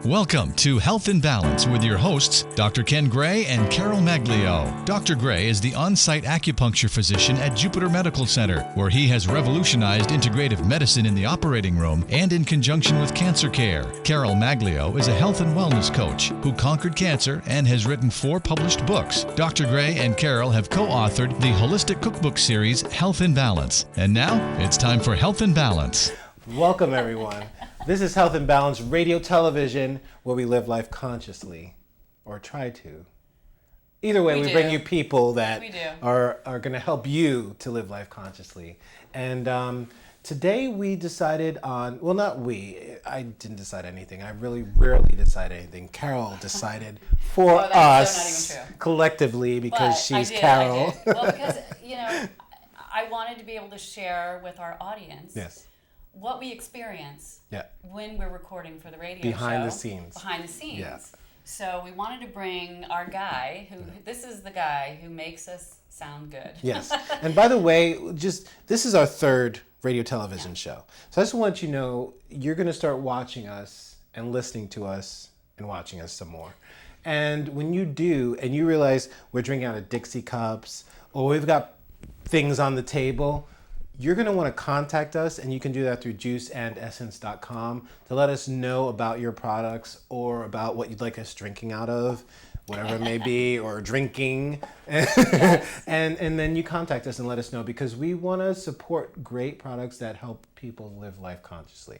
Welcome to Health in Balance with your hosts, Dr. Ken Gray and Carol Maglio. Dr. Gray is the on-site acupuncture physician at Jupiter Medical Center, where he has revolutionized integrative medicine in the operating room and in conjunction with cancer care. Carol Maglio is a health and wellness coach who conquered cancer and has written 4 published books. Dr. Gray and Carol have co-authored the holistic cookbook series, Health in Balance. And now, it's time for Health in Balance. Welcome, everyone. This is Health in Balance Radio Television, where we live life consciously, or try to. Either way, we bring you people that are going to help you to live life consciously. And today we decided on, well, not we, I didn't decide anything. I really rarely decide anything. Carol decided for us collectively because she's Carol. Well, because, I wanted to be able to share with our audience what we experience when we're recording for the radio show. Behind the scenes. Yeah. So we wanted to bring our guy, this is the guy who makes us sound good. Yes. And by the way, this is our 3rd radio television show. So I just want you to know, you're going to start watching us and listening to us and watching us some more. And when you do, and you realize we're drinking out of Dixie cups, or we've got things on the table, you're going to want to contact us, and you can do that through juiceandessence.com to let us know about your products or about what you'd like us drinking out of, whatever it may be, or drinking. and then you contact us and let us know, because we want to support great products that help people live life consciously.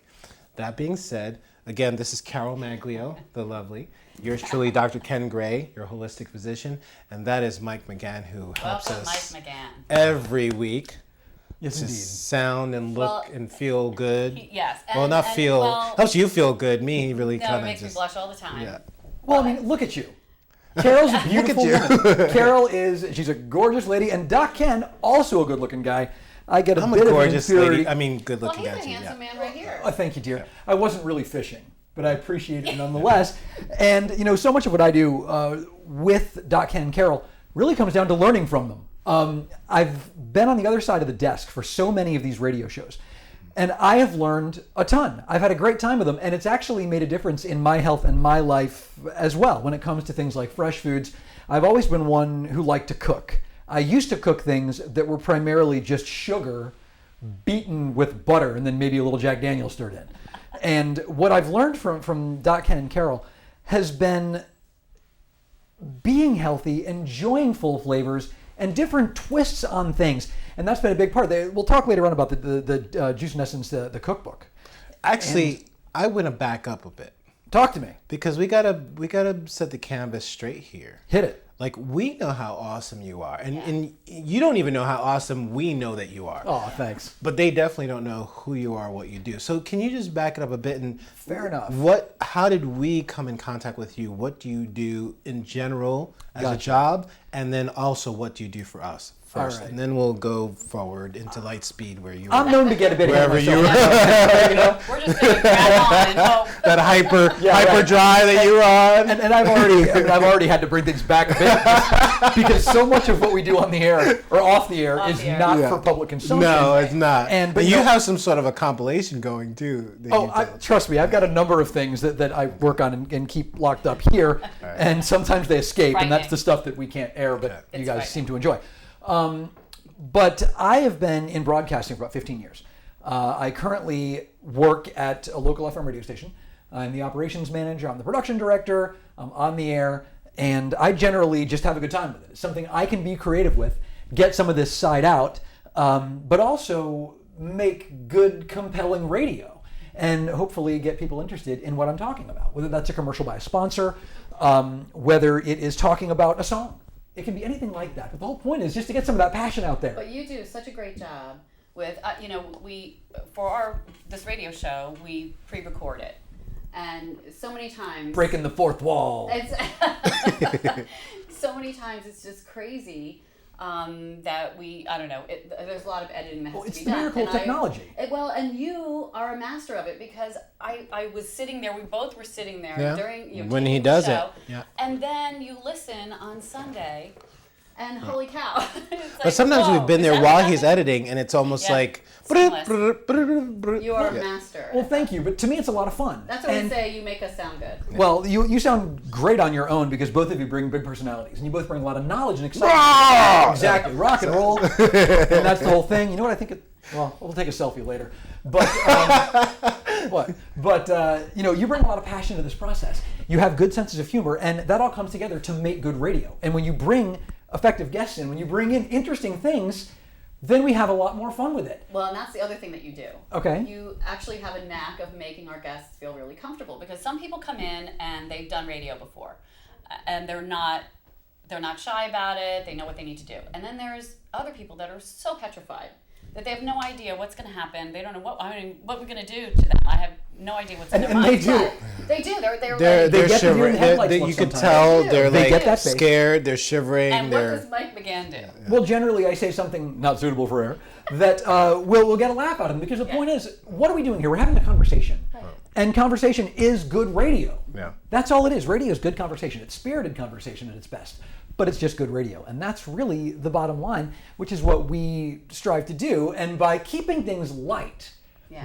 That being said, again, this is Carol Maglio, the lovely. Yours truly, Dr. Ken Gray, your holistic physician. And that is Mike McGann, who helps us Mike McGann. Every week. Yes, to indeed. Sound and look and feel good. Yes. Helps you feel good. Me, he really kind of makes me blush all the time. Yeah. Well, I mean, look at you. Carol's a beautiful woman. Carol she's a gorgeous lady, and Doc Ken, also a good-looking guy. I'm a gorgeous lady. I mean, good-looking guy too. Well, he's a handsome man right here. Oh, thank you, dear. I wasn't really fishing, but I appreciate it nonetheless. And, so much of what I do with Doc Ken and Carol really comes down to learning from them. I've been on the other side of the desk for so many of these radio shows, and I have learned a ton. I've had a great time with them, and it's actually made a difference in my health and my life as well when it comes to things like fresh foods. I've always been one who liked to cook. I used to cook things that were primarily just sugar beaten with butter and then maybe a little Jack Daniel's stirred in. And what I've learned from Doc Ken and Carol has been being healthy, enjoying full flavors, and different twists on things. And that's been a big part. We'll talk later on about the Juice and Essence, the cookbook. Actually, I want to back up a bit. Talk to me. Because we gotta set the canvas straight here. Hit it. Like, we know how awesome you are. And you don't even know how awesome we know that you are. Oh, thanks. But they definitely don't know who you are, what you do. So can you just back it up a bit? And fair enough. How did we come in contact with you? What do you do in general as a job? And then also, what do you do for us first? Right. And then we'll go forward into light speed where you I'm known to get a bit wherever you We're just going to grab on and hope. That hyper drive that you're on. And I've already had to bring things back a bit because so much of what we do on the air or off the air is not for public consumption. No, it's not. But you have some sort of a compilation going too. Trust me, I've got a number of things that I work on and keep locked up here, and sometimes they escape, and that's the stuff that we can't air, but you guys seem to enjoy. But I have been in broadcasting for about 15 years. I currently work at a local FM radio station. I'm the operations manager, I'm the production director, I'm on the air, and I generally just have a good time with it. It's something I can be creative with, get some of this side out, but also make good, compelling radio, and hopefully get people interested in what I'm talking about, whether that's a commercial by a sponsor, whether it is talking about a song. It can be anything like that. But the whole point is just to get some of that passion out there. But you do such a great job with, this radio show, we pre-record it. And so many times... Breaking the fourth wall. So many times it's just crazy that there's a lot of editing that has to be done. It's the miracle of technology. And you are a master of it, because I was sitting there, we both were sitting there during when he does show, it. Yeah. And then you listen on Sunday And holy cow. But sometimes we've been there while he's editing, and it's almost like... You are a master. Well, thank you. But to me, it's a lot of fun. That's what we say. You make us sound good. Well, you sound great on your own because both of you bring big personalities, and you both bring a lot of knowledge and excitement. Exactly. Rock and roll. And that's the whole thing. You know what I think? Well, we'll take a selfie later. But what? But you bring a lot of passion to this process. You have good senses of humor, and that all comes together to make good radio. And when you bring effective guests in, when you bring in interesting things, then we have a lot more fun with it. Well, and that's the other thing that you do. Okay. You actually have a knack of making our guests feel really comfortable, because some people come in and they've done radio before, and they're not shy about it. They know what they need to do. And then there's other people that are so petrified that they have no idea what's going to happen. They don't know what we're going to do to them. I have no idea what's in their minds. They do. They're shivering. You could tell they're like scared. They're shivering. And what does Mike McGann do? Well, generally I say something not suitable for air that will get a laugh out of them, because the point is, what are we doing here? We're having a conversation. Right. And conversation is good radio. Yeah. That's all it is. Radio is good conversation. It's spirited conversation at its best. But it's just good radio. And that's really the bottom line, which is what we strive to do. And by keeping things light,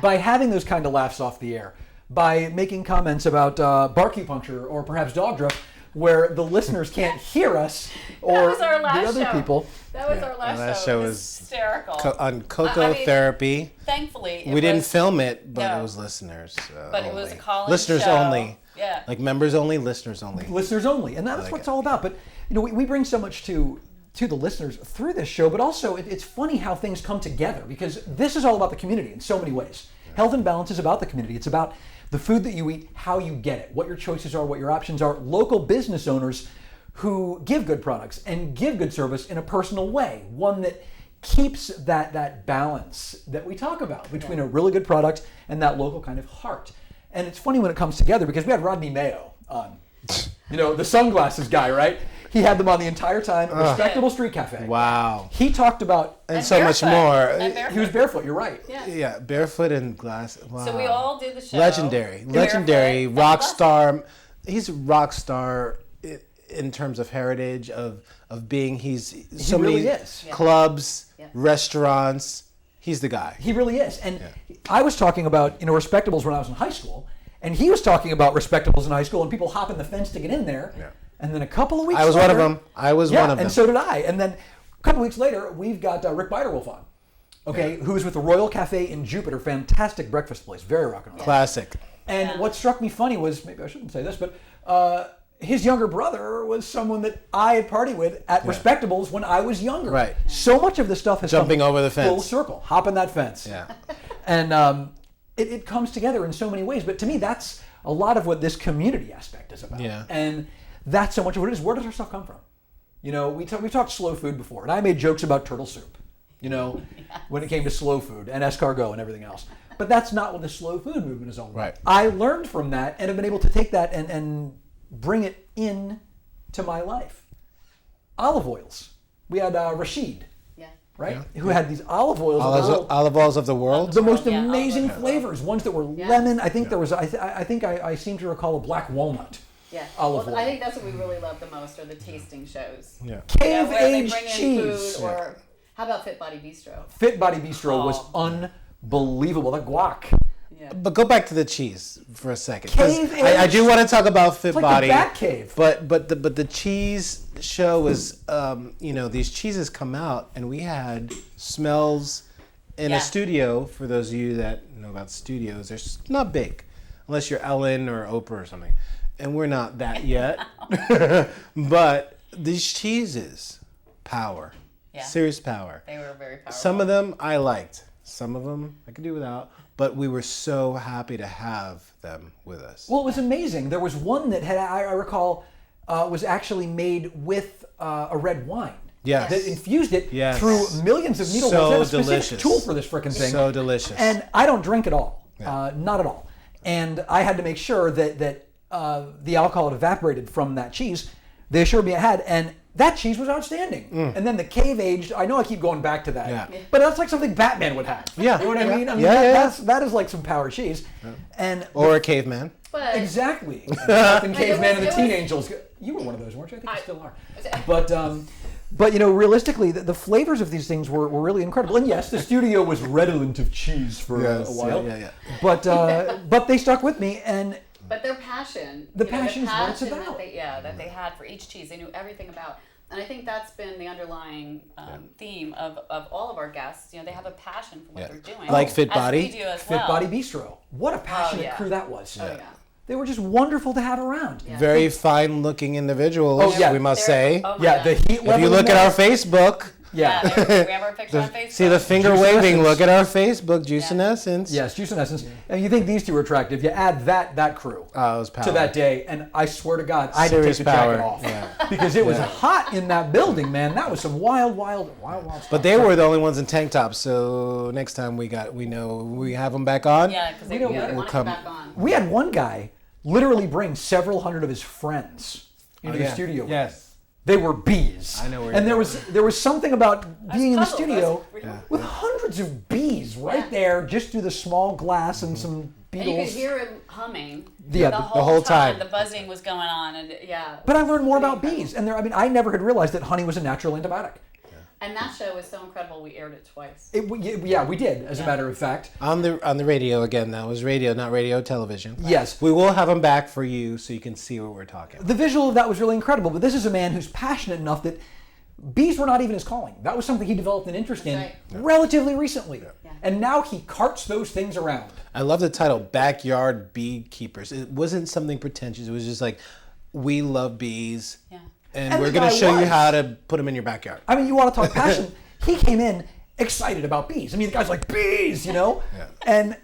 by having those kind of laughs off the air, by making comments about barcupuncture or perhaps dog druff, where the listeners can't hear us or the other people. That was our last show. It was hysterical. On Cocoa Therapy. Thankfully, we didn't film it, but it was listeners. But it was a college listeners show. Only. Yeah. Like members only, listeners only. Listeners only, and that's what it's all about. But we bring so much to the listeners through this show, but also it's funny how things come together, because this is all about the community in so many ways. Yeah. Health and Balance is about the community. It's about the food that you eat, how you get it, what your choices are, what your options are. Local business owners who give good products and give good service in a personal way, one that keeps that balance that we talk about between a really good product and that local kind of heart. And it's funny when it comes together, because we had Rodney Mayo on, the sunglasses guy, right? He had them on the entire time. Respectable Street Cafe. Wow. He talked about... And so much more. He was barefoot, you're right. Yeah, barefoot and glass. Wow. So we all did the show. Legendary. Rock star. He's a rock star in terms of heritage, of being... He really is. Clubs, restaurants. He's the guy. He really is. And I was talking about, respectables when I was in high school, and he was talking about respectables in high school, and people hopping the fence to get in there. Yeah. And then a couple of weeks later... I was one of them. And so did I. And then a couple of weeks later, we've got Rick Biderwolf on, who's with the Royal Cafe in Jupiter. Fantastic breakfast place. Very rock and roll. Classic. And what struck me funny was, maybe I shouldn't say this, but his younger brother was someone that I had partied with at Respectables when I was younger. Right. So much of this stuff has jumping over the fence. Full circle. Hopping that fence. Yeah. And it comes together in so many ways. But to me, that's a lot of what this community aspect is about. Yeah. And that's so much of what it is. Where does our stuff come from? We've talked slow food before, and I made jokes about turtle soup, when it came to slow food and escargot and everything else. But that's not what the slow food movement is all about. Right. I learned from that and have been able to take that and bring it in to my life. Olive oils. We had Rashid, right? Yeah. Who had these olive oils. Olive oils of the world? The most amazing flavors. Ones that were lemon. I think there was, I think I seem to recall a black walnut. Yeah, I think that's what we really love the most, are the tasting shows. Yeah, cave-aged cheese. Food, or how about Fit Body Bistro? Fit Body Bistro was unbelievable. The guac. Yeah. But go back to the cheese for a second. I do want to talk about Fit Body. The Bat Cave. But the cheese show was, these cheeses come out, and we had smells in a studio. For those of you that know about studios, they're not big, unless you're Ellen or Oprah or something. And we're not that yet. But these cheeses, power. Yeah. Serious power. They were very powerful. Some of them I liked. Some of them I could do without. But we were so happy to have them with us. Well, it was amazing. There was one that I recall was actually made with a red wine. Yes. That infused it through millions of needles. So delicious. A specific tool for this frickin' thing. So delicious. And I don't drink at all. Yeah. Not at all. And I had to make sure that the alcohol had evaporated from that cheese. They assured me it had, and that cheese was outstanding. And then the cave-aged, I know I keep going back to that, but that's like something Batman would have. Yeah. You know what I mean? That is like some power cheese. Yeah. Or a caveman. But exactly. Captain Caveman and the Teen Angels. You were one of those, weren't you? I think you still are. But But realistically, the flavors of these things were really incredible. And yes, the studio was redolent of cheese for a while. Yeah. But they stuck with me, and but their passion, the passion is what it's about. That they had for each cheese, they knew everything about. And I think that's been the underlying theme of all of our guests. They have a passion for what they're doing. Like Fit Body. As we do as Fit well. Body Bistro. What a passionate crew that was. Oh, yeah. They were just wonderful to have around. Yeah. Very fine-looking individuals, we must say. Oh my Yeah, God. the heat level. If you look at our Facebook, Yeah, we have our picture on Facebook. see the finger Juice and waving. Essence. Look at our Facebook, Juice and Essence. Yes, Juice and Essence. And you think these two are attractive? You add that crew Oh, it was power. to that day, and I swear to God, I had to Serious take the jacket power. off Yeah. because it was hot in that building, man. That was some wild stuff. But they were the only ones in tank tops. So next time we have them back on. Yeah, because they know, want we'll to come- come back on. We had one guy literally bring several hundred of his friends into the studio. Yes. They were bees. I know where And you're there was something about being in the puzzled. studio I was- with hundreds of bees right there, just through the small glass and some And beetles. you could hear him humming Yeah, the the whole time. The buzzing was going on, and But I learned more Pretty about incredible. bees, and I never had realized that honey was a natural antibiotic. And that show was so incredible. We aired it twice. We did, as a matter of fact. On the radio again. That was radio, not radio television. Yes. We will have them back for you so you can see what we're talking about. The visual of that was really incredible, but this is a man who's passionate enough that bees were not even his calling. That was something he developed an interest in right. relatively recently. Yeah. And now he carts those things around. I love the title, Backyard Beekeepers. It wasn't something pretentious. It was just like, we love bees. Yeah. And And we're the going to guy show you was. how to put them in your backyard. I mean, you want to talk passion. He came in excited about bees. I mean, the guy's like, bees, And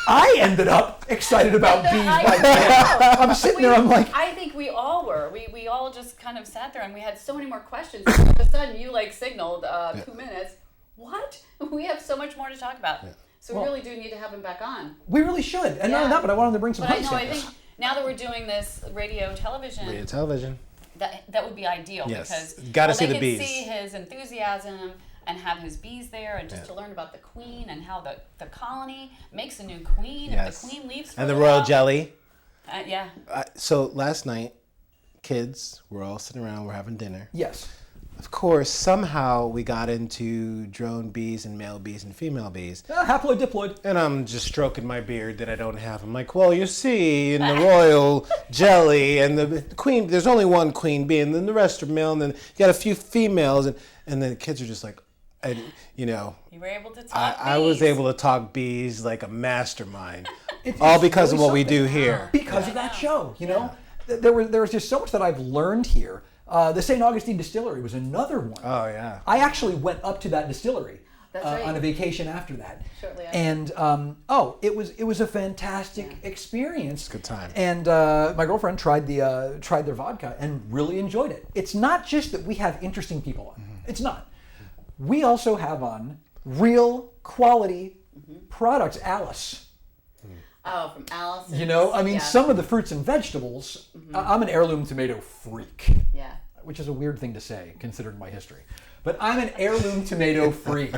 I ended up excited about bees. I'm sitting there, I'm like, I think we all were. We all just kind of sat there, and we had so many more questions. All of a sudden, you signaled 2 minutes. What? We have so much more to talk about. So we really do need to have him back on. we really should. And not only that, but I wanted to bring some But I honey know, I samples. think now that we're doing this radio television, Radio television. that would be ideal Yes. because Gotta see the they bees. could see his enthusiasm and have his bees there, and just to learn about the queen and how the colony makes a new queen Yes. if the queen leaves. For And the a royal while. jelly. Yeah. So last night, kids, we're all sitting around, we're having dinner. Yes. Of course, somehow we got into drone bees and male bees and female bees. Haploid, diploid. And I'm just stroking my beard that I don't have. I'm like, well, you see, in the royal jelly and the queen, there's only one queen bee, and then the rest are male, and then you got a few females, and then the kids are just like, You were able to talk I was bees. able to talk bees like a mastermind, all because of what we do here. Because of that show, There was just so much that I've learned here. The St. Augustine Distillery was another one. Oh, yeah. I actually went up to that distillery That's right. on a vacation after that. Shortly after. And it was a fantastic experience. Good time. And my girlfriend tried their vodka and really enjoyed it. It's not just that we have interesting people on. It's not. We also have on real quality products. Alice. Oh, from Alice. Some of the fruits and vegetables. I'm an heirloom tomato freak. Yeah. Which is a weird thing to say considering my history. But I'm an heirloom tomato freak.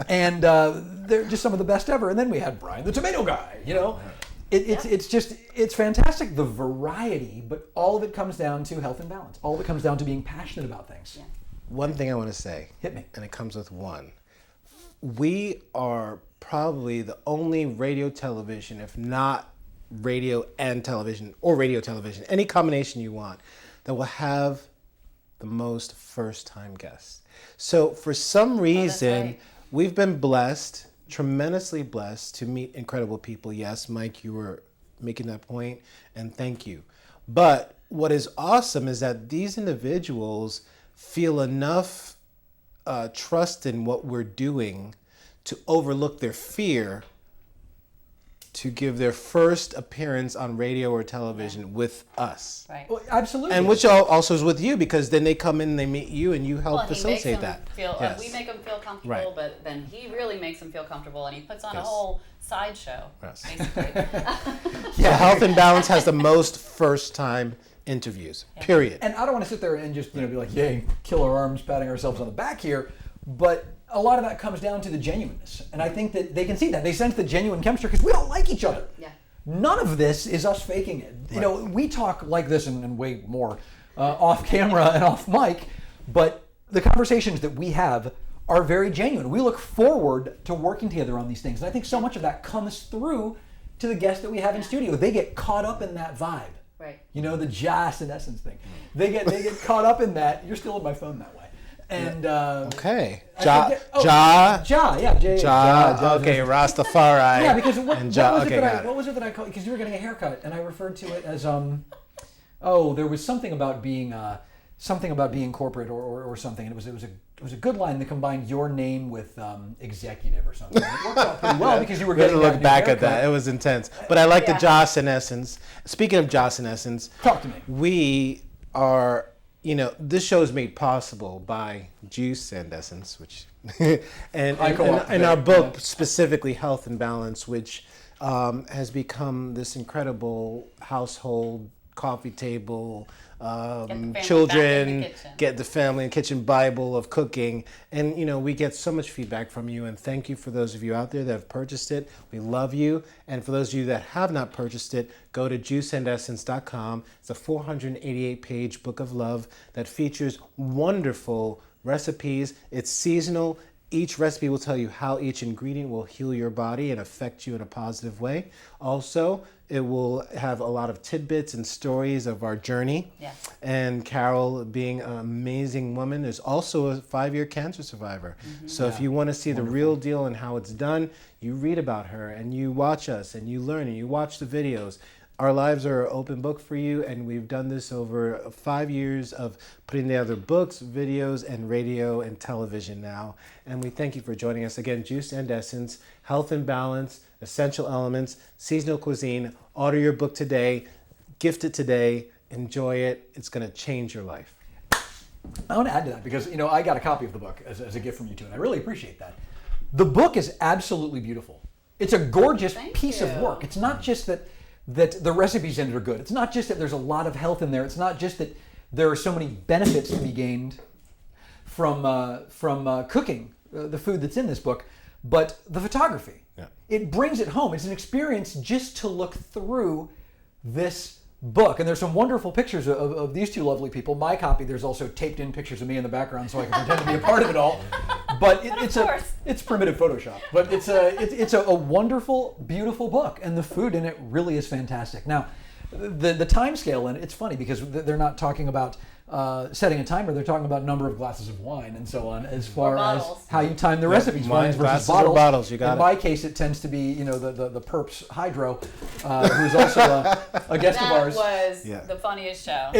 And they're just some of the best ever. And then we had Brian the Tomato Guy, It's fantastic, the variety, but all of it comes down to health and balance. All of it comes down to being passionate about things. Yeah. One thing I want to say. Hit me. And it comes with one. We are probably the only radio television, if not radio and television, or radio television, any combination you want, that will have the most first-time guests. So for some reason, right. we've been blessed, tremendously blessed, to meet incredible people. Yes, Mike, you were making that point, and thank you. But what is awesome is that these individuals feel enough trust in what we're doing to overlook their fear to give their first appearance on radio or television with us. Right. Well, absolutely. And which also is with you, because then they come in and they meet you and you help Well, he makes facilitate them that. feel. Yes. We make them feel comfortable, Right. but then he really makes them feel comfortable, and he puts on a Yes. whole sideshow, Yes. basically. So Health and Balance has the most first-time interviews, period. And I don't want to sit there and just be like, yay, kill our arms, patting ourselves on the back here. But a lot of that comes down to the genuineness. And I think that they can see that. They sense the genuine chemistry because we all like each other. Yeah. None of this is us faking it. You know, we talk like this and way more off camera and off mic, but the conversations that we have are very genuine. We look forward to working together on these things. And I think so much of that comes through to the guests that we have in studio. They get caught up in that vibe. Right. You know, the Joss and Essence thing. They get caught up in that. You're still on my phone that way. And okay. Ja. Okay, Rastafari. Yeah, because what was it that I called? Because you were getting a haircut, and I referred to it as there was something about being corporate or something. And it was a good line that combined your name with executive or something. And it worked out pretty well because you were getting look back at that. It was intense. But I like the Joss and Essence. Speaking of Joss and Essence, talk to me. We are. This show is made possible by Juice and Essence, which and our book specifically Health and Balance, which has become this incredible household coffee table, children get the family and kitchen Bible of cooking. And we get so much feedback from you, and thank you for those of you out there that have purchased it. We love you. And for those of you that have not purchased it, go to juiceandessence.com. It's a 488-page book of love that features wonderful recipes. It's seasonal. Each recipe will tell you how each ingredient will heal your body and affect you in a positive way. Also, it will have a lot of tidbits and stories of our journey. Yes. And Carol, being an amazing woman, is also a 5-year cancer survivor. Mm-hmm. So if you want to see the real deal and how it's done, you read about her and you watch us and you learn and you watch the videos. Our lives are an open book for you, and we've done this over 5 years of putting together books, videos, and radio and television now. And we thank you for joining us again. Juice and Essence, Health and Balance, Essential Elements, Seasonal Cuisine. Order your book today, gift it today, enjoy it. It's going to change your life. I want to add to that because I got a copy of the book as a gift from you too, and I really appreciate that. The book is absolutely beautiful. It's a gorgeous piece of work. It's not just that the recipes in it are good. It's not just that there's a lot of health in there. It's not just that there are so many benefits to be gained from cooking the food that's in this book, but the photography. Yeah. It brings it home. It's an experience just to look through this book. And there's some wonderful pictures of these two lovely people. My copy, there's also taped in pictures of me in the background so I can pretend to be a part of it all. But it's primitive Photoshop. But it's a wonderful, beautiful book, and the food in it really is fantastic. Now, the time scale in it, it's funny because they're not talking about setting a timer. They're talking about number of glasses of wine and so on, as far as how you time the recipes. Wines versus bottles. You got in my case, it tends to be the Perps Hydro, who's also a guest of ours. That was the funniest show.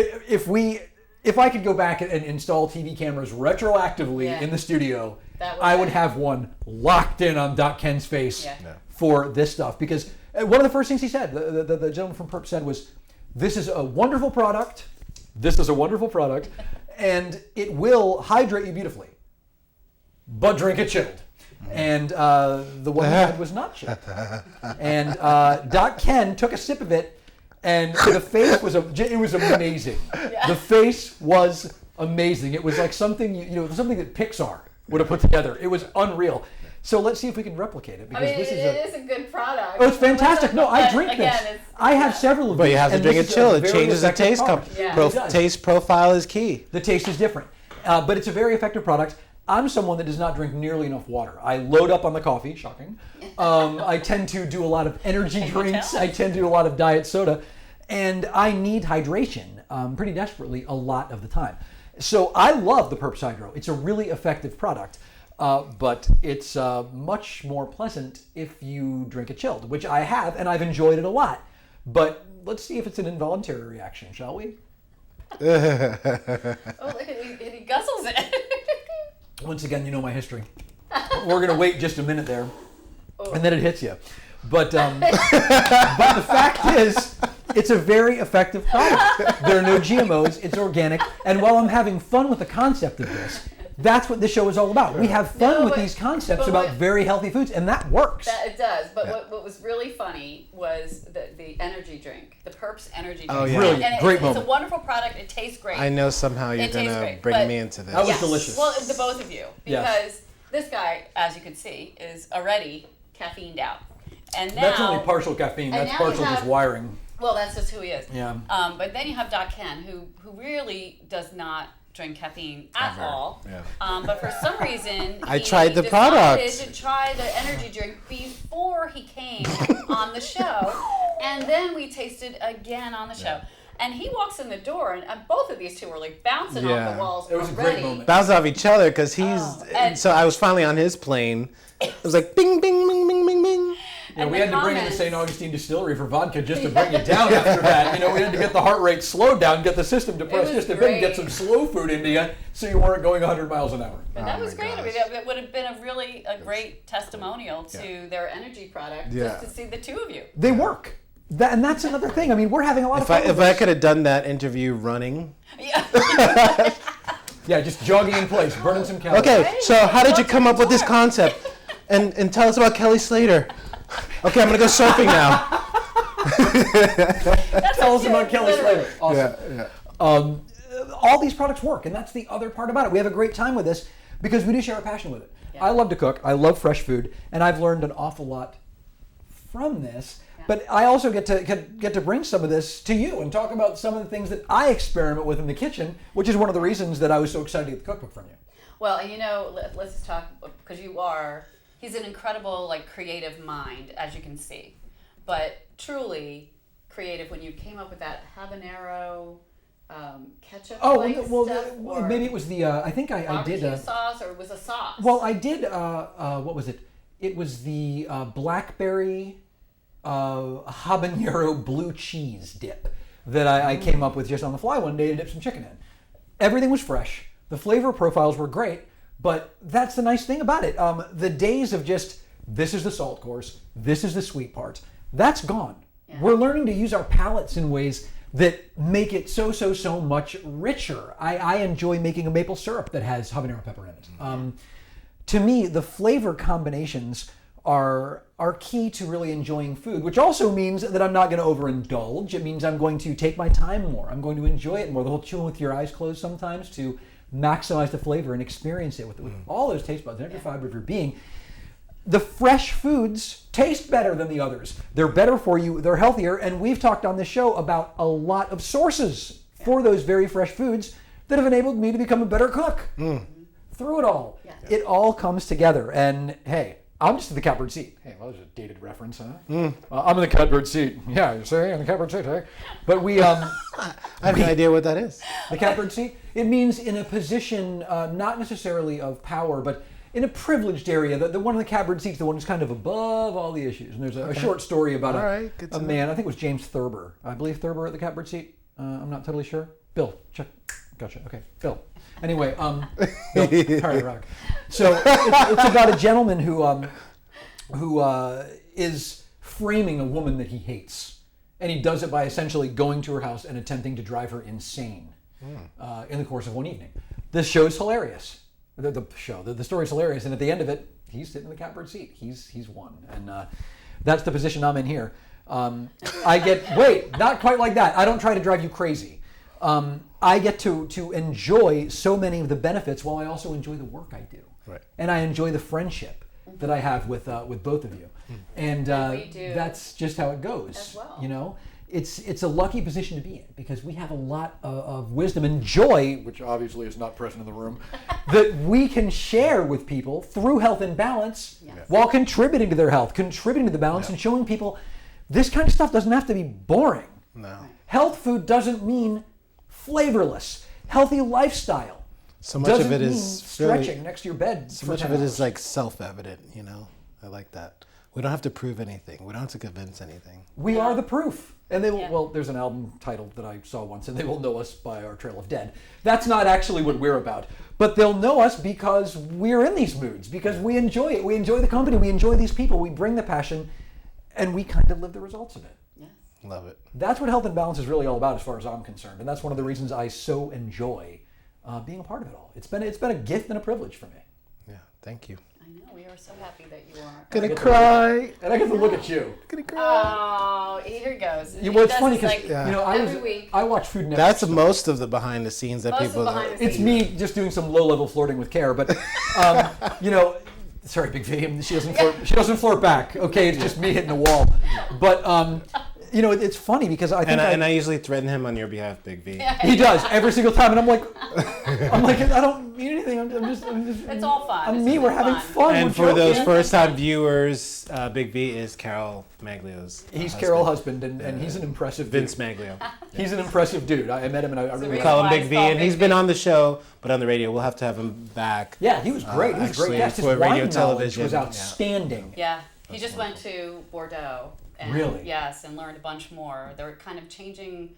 If I could go back and install TV cameras retroactively in the studio, I would have one locked in on Doc Ken's face for this stuff. Because one of the first things he said, the gentleman from Perp said was, "This is a wonderful product. This is a wonderful product, and it will hydrate you beautifully, but drink it chilled." And the one he had was not chilled. And Doc Ken took a sip of it, and the face was it was amazing. Yeah. The face was amazing. It was like something something that Pixar would have put together. It was unreal. So let's see if we can replicate it. Because it is a good product. Oh, it's fantastic. No, I drink this. I have several of these. But you have to drink it chilled. It changes the taste. Taste profile is key. The taste is different. But it's a very effective product. I'm someone that does not drink nearly enough water. I load up on the coffee, shocking. I tend to do a lot of energy drinks. I tend to do a lot of diet soda. And I need hydration pretty desperately a lot of the time. So I love the Perps Hydro. It's a really effective product. But it's much more pleasant if you drink it chilled, which I have, and I've enjoyed it a lot. But let's see if it's an involuntary reaction, shall we? Oh, look at he guzzles it. Once again, you know my history. We're going to wait just a minute there, and then it hits you. But but the fact is, it's a very effective product. There are no GMOs. It's organic. And while I'm having fun with the concept of this, that's what this show is all about. We have fun with these concepts about very healthy foods, and that works. It does. But what was really funny was the energy drink, the Perps energy drink. Oh, yeah. Really great moment. It's a wonderful product. It tastes great. I know somehow you're going to bring me into this. That was delicious. Well, the both of you. Because this guy, as you can see, is already caffeined out. And now, that's only partial caffeine. That's partial just wiring. Well, that's just who he is. Yeah. But then you have Doc Ken, who really does not drink caffeine at Ever. all. Yeah. But for some reason, I he tried the decided product. to try the energy drink before he came on the show, and then we tasted again on the show. And he walks in the door, and both of these two were like bouncing off the walls. It was already. a great moment. Bounce off each other because he's. and- So I was finally on his plane. It was like bing, bing, bing, bing, bing, bing. Yeah, And we the had to bring in the comments- St. Augustine distillery for vodka just to bring it down after that. You know, we had to get the heart rate slowed down, get the system depressed was just a bit, and get great. some slow food into you so you weren't going 100 miles an hour. But that Oh was my great. I mean, gosh. it would have been a great testimonial to their energy product Yeah. just to see the two of you. They work. And that's another thing. I mean, we're having a lot of fun. If with I this. could have done that interview running. Yeah. Yeah, just jogging in place, burning some calories. Okay, Right. so how did you What's come your up with this tour? concept? And tell us about Kelly Slater. Okay, I'm gonna go surfing now. Tell us about Kelly Slater. Awesome. Yeah. All these products work, and that's the other part about it. We have a great time with this because we do share a passion with it. Yeah. I love to cook. I love fresh food, and I've learned an awful lot from this. Yeah. But I also get to bring some of this to you and talk about some of the things that I experiment with in the kitchen, which is one of the reasons that I was so excited to get the cookbook from you. Well, and let's just talk, because he's an incredible, like, creative mind, as you can see. But truly creative when you came up with that habanero ketchup stuff, or maybe it was the, I think I did. barbecue sauce, or it was a sauce. Well, I did, what was it? It was the blackberry habanero blue cheese dip that I came up with just on the fly one day to dip some chicken in. Everything was fresh. The flavor profiles were great, but that's the nice thing about it. The days of just, this is the salt course, this is the sweet parts, that's gone. Yeah. We're learning to use our palates in ways that make it so much richer. I enjoy making a maple syrup that has habanero pepper in it. To me, the flavor combinations are key to really enjoying food, which also means that I'm not going to overindulge. It means I'm going to take my time more. I'm going to enjoy it more. The whole chewing with your eyes closed sometimes to maximize the flavor and experience it with all those taste buds and every fiber of your being. The fresh foods taste better than the others. They're better for you, they're healthier, and we've talked on this show about a lot of sources for those very fresh foods that have enabled me to become a better cook. Through it all. Yeah. It all comes together, and hey, I'm just in the catbird seat. Hey, well, there's a dated reference, huh? I'm in the catbird seat. Yeah, you say, in the catbird seat, hey? But we, I have no idea what that is. the catbird seat, it means in a position not necessarily of power, but in a privileged area. The one in the catbird seat's the one who's kind of above all the issues. And there's a short story about All right, good to a know. man, I think it was James Thurber. I believe Thurber at the catbird seat. I'm not totally sure. Bill, check. Gotcha. Okay, Bill. Anyway, Bill, Harry Rock. So it's about a gentleman who is framing a woman that he hates, and he does it by essentially going to her house and attempting to drive her insane in the course of one evening. This show's hilarious. The story's hilarious, and at the end of it, he's sitting in the catbird seat. He's won, and that's the position I'm in here. Not quite like that. I don't try to drive you crazy. I get to enjoy so many of the benefits while I also enjoy the work I do. Right. And I enjoy the friendship that I have with both of you. And we do that's just how it goes. as well. You know, it's a lucky position to be in because we have a lot of wisdom and joy, which obviously is not present in the room, that we can share with people through Health and Balance Yes. while contributing to their health, contributing to the balance, and showing people this kind of stuff doesn't have to be boring. No. Health food doesn't mean flavorless. Healthy lifestyle So much doesn't of it mean is stretching really, next to your bed. so for much 10 of it is hours. like self-evident, you know? I like that. We don't have to prove anything. We don't have to convince anything. We are the proof. And they will, Yeah. well, there's an album title that I saw once, and they will know us by our Trail of Dead. That's not actually what we're about. But they'll know us because we're in these moods, because we enjoy it. We enjoy the company. We enjoy these people. We bring the passion, and we kind of live the results of it. Yes. Love it. That's what Health and Balance is really all about as far as I'm concerned. And that's one of the reasons I so enjoy being a part of it all. It's been a gift and a privilege for me. Yeah, thank you. I know, we are so happy that you are. Gonna cry. And I get to look at you. Gonna cry. Oh, here he goes. You know, it's He funny does because this, like, you know every week. I watch Food Network. That's most of the behind the scenes that Most of people. the behind the It's me just doing some low-level flirting with Care, but you know, sorry, Big V, she doesn't flirt back. Okay, it's just me hitting the wall. But it's funny because I think and I usually threaten him on your behalf, Big V. he does every single time, and I'm like, I don't mean anything. I'm just. It's all fun. I'm me. We're having fun. And we're for those joking. first-time viewers, Big V is Carol Maglio's He's husband. Carol's husband, and he's an impressive Vince dude. Maglio. He's an impressive dude. I met him, and I So really We call him why Big it's V, called and Big he's V. been on the show, but on the radio. We'll have to have him back. Yeah, he was great. He was Actually, great. Yes, his for radio wine knowledge television, was yeah. outstanding. Yeah, he just went to Bordeaux. And, Really? Yes, and learned a bunch more. They're kind of changing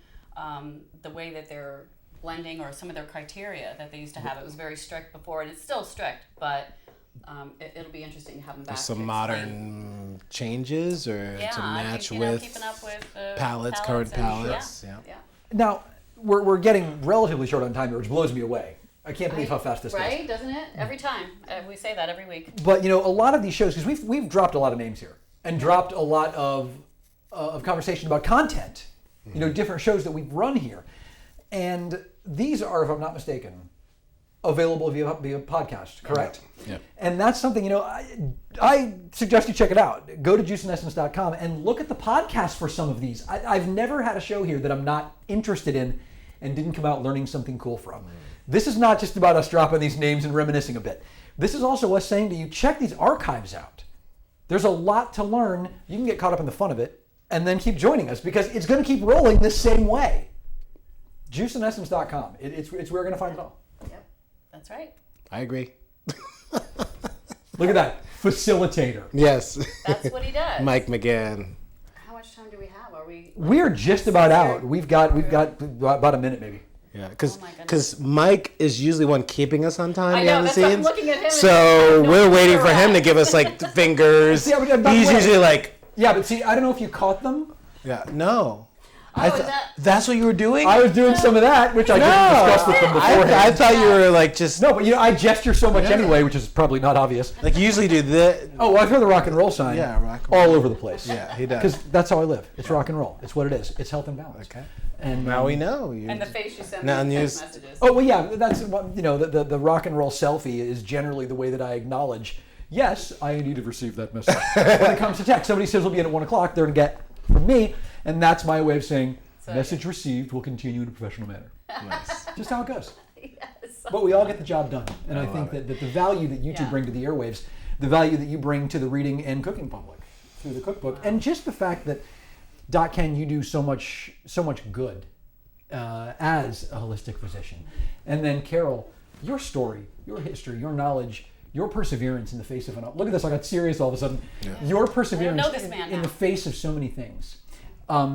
the way that they're blending or some of their criteria that they used to have. It was very strict before, and it's still strict, but it'll be interesting to have them back. Some to explain. modern changes or Yeah, to I match think, with keeping up with palettes, current and- palettes. Yeah. Now we're getting relatively short on time here, which blows me away. I can't believe how fast this goes. Right, doesn't it? Every time. We say that every week. But a lot of these shows, because we've dropped a lot of names here and dropped a lot of conversation about content, different shows that we've run here, and these are, if I'm not mistaken, available via podcast, correct? Yeah. And that's something, I suggest you check it out. Go to juiceandessence.com and look at the podcast for some of these. I've never had a show here that I'm not interested in and didn't come out learning something cool from. This is not just about us dropping these names and reminiscing a bit. This is also us saying to you, check these archives out. There's a lot to learn. You can get caught up in the fun of it and then keep joining us because it's going to keep rolling this same way. Juiceandessence.com. It's where you're going to find it all. Yep, that's right. I agree. Look at that. Facilitator. Yes. That's what he does. Mike McGann. How much time do we have? Are we? We're just about out. We've got about a minute maybe. Yeah, Oh my because goodness. Mike is usually one keeping us on time I know, behind the that's why I'm scenes. looking at him and So I know we're where waiting we're for him at. to give us like the fingers. Yeah, but by the He's way- usually like, Yeah, but see, I don't know if you caught them. yeah, no. Oh, is that? That's what you were doing? I was doing some of that, which I didn't discuss with them beforehand. I thought you were like just No, but I gesture so much anyway, which is probably not obvious. like you usually do the. Oh, well, I throw the rock and roll sign Yeah, rock and roll. all over the place. Yeah, he does. Because that's how I live. It's rock and roll. It's what it is. It's health and balance. Okay. And Now we know. And the face you send Now me news- text messages. Oh well, yeah. That's what the rock and roll selfie is generally the way that I acknowledge. Yes, I indeed have received that message. When it comes to text, somebody says we'll be in at 1:00. They're gonna get from me, and that's my way of saying message received. Will continue in a professional manner. Nice. Just how it goes. Yes. But we all get the job done, and I think love that the value that you two Yeah. bring to the airwaves, the value that you bring to the reading and cooking public through the cookbook, and just the fact that Doc Ken, you do so much good as a holistic physician, and then Carol, your story, your history, your knowledge, your perseverance in the face of an look at this, I got serious all of a sudden. Your perseverance know this man in now. the face of so many things.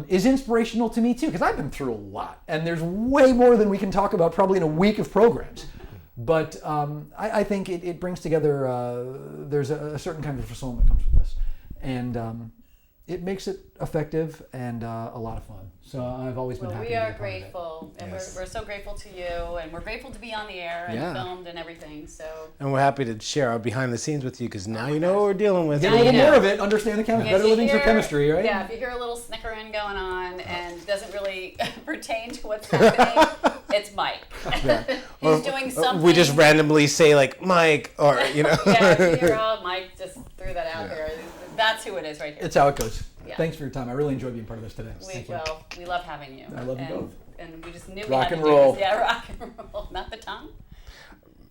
Is inspirational to me too, because I've been through a lot, and there's way more than we can talk about probably in a week of programs. But I think it brings together, there's a certain kind of fulfillment that comes with this. And it makes it effective and a lot of fun. So I've always been Well, happy we to be are a part of it. grateful, and Yes. we're so grateful to you, and we're grateful to be on the air and Yeah. filmed and everything. So And we're happy to share our behind the scenes with you because now you know what we're dealing with. Get a Now little you know. more of it, understand the chemistry, if better you living through hear- chemistry, right? Yeah, if you hear a little snickering going on and doesn't really pertain to what's happening, it's Mike. He's doing something. We just randomly say like Mike or Yeah, if you hear, oh, Mike just threw that out there. That's who it is right here. It's how it goes. Yeah. Thanks for your time. I really enjoyed being part of this today. Thank you. We love having you. I love you and, both. And we just knew we Rock had and to do roll. this. Yeah, rock and roll. Not the tongue?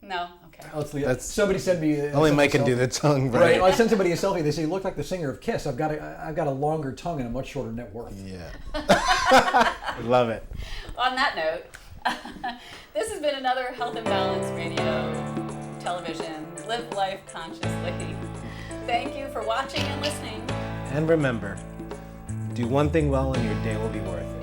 No, okay. That's- somebody sent me Only sent Mike can me a do selfie. the tongue, Right. right? I sent somebody a selfie. They say you look like the singer of Kiss. I've got a longer tongue and a much shorter net worth. Yeah. Love it. On that note, this has been another Health and Balance Radio, television, live life consciously. Thank you for watching and listening. And remember, do one thing well and your day will be worth it.